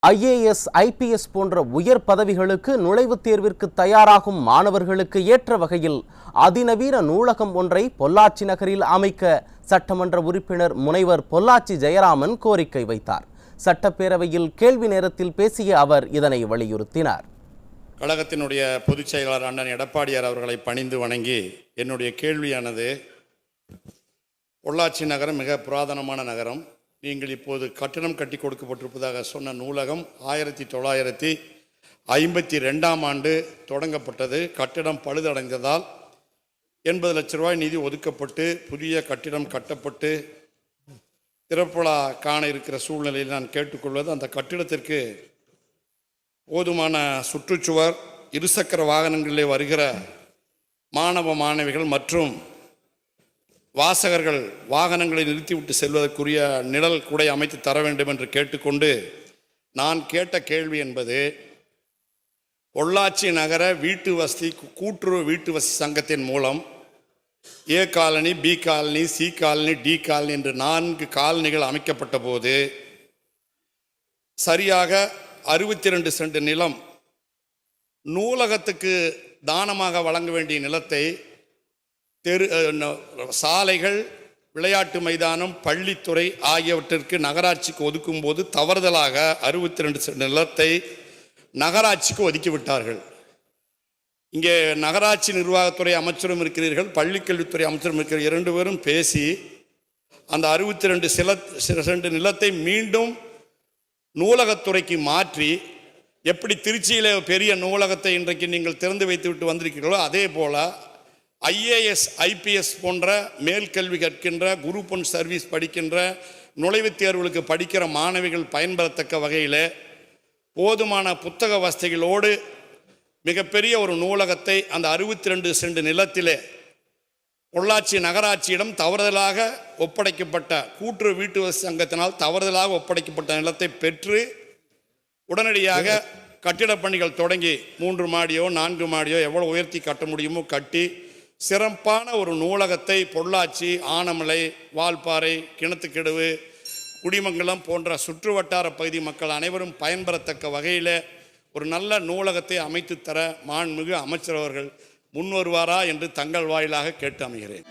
IAS, IPS போன்ற உயர் பதவிகளுக்கு நுழைவுத் தேர்விற்கு தயாராகும் மாணவர்களுக்கு ஏற்ற வகையில் அதிநவீன நூலகம் ஒன்றை பொள்ளாச்சி நகரில் அமைக்க சட்டமன்ற உறுப்பினர் முனைவர் பொள்ளாச்சி ஜெயராமன் கோரிக்கை வைத்தார். சட்டப்பேரவையில் கேள்வி நேரத்தில் பேசிய அவர் இதனை வலியுறுத்தினார். கழகத்தினுடைய பொதுச் செயலாளர் அண்ணன் எடப்பாடியார் அவர்களை பணிந்து வணங்கி என்னுடைய கேள்வியானது, பொள்ளாச்சி நகரம் மிக புராதனமான நகரம். நீங்கள் இப்போது கட்டணம் கட்டி கொடுக்கப்பட்டிருப்பதாக சொன்ன நூலகம் 1952ஆம் ஆண்டு தொடங்கப்பட்டது. கட்டிடம் பழுதடைந்ததால் 80 லட்ச ரூபாய் நிதி ஒதுக்கப்பட்டு புதிய கட்டிடம் கட்டப்பட்டு திறப்புலா காண இருக்கிற சூழ்நிலையில் நான் கேட்டுக்கொள்வது, அந்த கட்டிடத்திற்கு போதுமான சுற்றுச்சுவர், இருசக்கர வாகனங்களிலே வருகிற மாணவ மாணவிகள் மற்றும் வாசகர்கள் வாகனங்களை நிறுத்திவிட்டு செல்வதற்குரிய நிழல் கூடை அமைத்து தர வேண்டும் என்று கேட்டுக்கொண்டு, நான் கேட்ட கேள்வி என்பது, பொள்ளாச்சி நகர வீட்டு வசதி கூட்டுறவு வீட்டு வசதி சங்கத்தின் மூலம் A colony, B colony, C colony, D colony என்று 4 காலனிகள் அமைக்கப்பட்ட போது சரியாக 62 சென்ட் நிலம் நூலகத்துக்கு தானமாக வழங்க வேண்டிய நிலத்தை சாலைகள், விளையாட்டு மைதானம், பள்ளித்துறை ஆகியவற்றிற்கு நகராட்சிக்கு ஒதுக்கும் போது தவறுதலாக 62 சென்ட் நிலத்தை நகராட்சிக்கு ஒதுக்கிவிட்டார்கள். இங்கே நகராட்சி நிர்வாகத்துறை அமைச்சரும் இருக்கிறீர்கள், பள்ளிக்கல்வித்துறை அமைச்சரும் இருக்கிற 2 பேரும் பேசி அந்த 62 சென்ட் நிலத்தை மீண்டும் நூலகத்துறைக்கு மாற்றி, எப்படி திருச்சியில் பெரிய நூலகத்தை இன்றைக்கு நீங்கள் திறந்து வைத்து விட்டு வந்திருக்கிறீர்களோ அதே போல ஐஏஎஸ், ஐபிஎஸ் போன்ற மேல்கல்வி கற்கின்ற, குரூப் 1 சர்வீஸ் படிக்கின்ற, நுழைவுத் தேர்வுகளுக்கு படிக்கிற மாணவிகள் பயன்பெறத்தக்க வகையில் போதுமான புத்தக வசதிகளோடு மிகப்பெரிய ஒரு நூலகத்தை அந்த 62 சென்ட் நிலத்திலே பொள்ளாச்சி நகராட்சியிடம் தவறுதலாக ஒப்படைக்கப்பட்ட, கூட்டுறவு வீட்டு வசதி சங்கத்தினால் தவறுதலாக ஒப்படைக்கப்பட்ட நிலத்தை பெற்று உடனடியாக கட்டிடப் பணிகள் தொடங்கி 3 மாடியோ 4 மாடியோ எவ்வளோ உயர்த்தி கட்ட முடியுமோ கட்டி சிறப்பான ஒரு நூலகத்தை பொள்ளாச்சி, ஆனமலை, வால்பாறை, கிணத்துக்கிடவு, குடிமங்கலம் போன்ற சுற்று வட்டார பகுதி மக்கள் அனைவரும் பயன்பெறத்தக்க வகையில் ஒரு நல்ல நூலகத்தை அமைத்து தர மாண்புமிகு அமைச்சர் அவர்கள் முன்வருவாரா என்று தங்கள் வாயிலாக கேட்டு அமைகிறேன்.